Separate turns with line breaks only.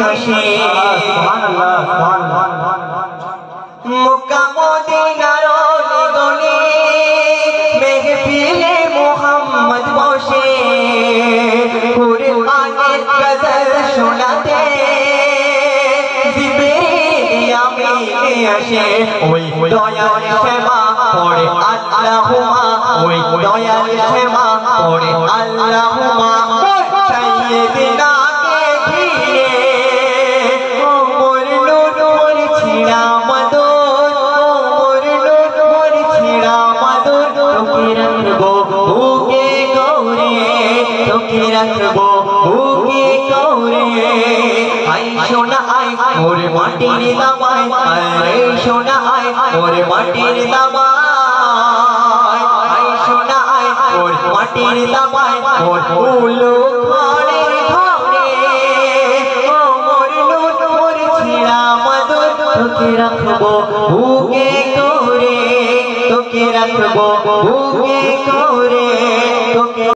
আসে সুবহানাল্লাহ সুবহানাল্লাহ মক্কা মদিনার গলি মেহফিলে মুহাম্মদ বসে কুরআনের গজল শোনাতে জিবরিল আমিন আসে ওই দয়াল শ্যামা পড়ে আল্লাহুম্মা ওই দয়াল শ্যামা পড়ে আল্লাহুম্মা সাইয়্যিদিনা কে ঘিরে ওমর নূর মোর ছিড়া মাদর ওমর নূর মোর ছিড়া মাদর তোকে রাখবো বুকে গৌরে তোকে রাখবো বুকে গৌরে আই সোনা আই মোর মাটির দামাই আরে সোনা আই মোর মাটির দামাই আই সোনা আই মোর মাটির দামাই মোর উলো ঘরের ঘরে ও মোর নূর মোর ছিড়া মাদর তোকে রাখবো বুকে গৌরে তোকে রাখবো বুকে গৌরে তোকে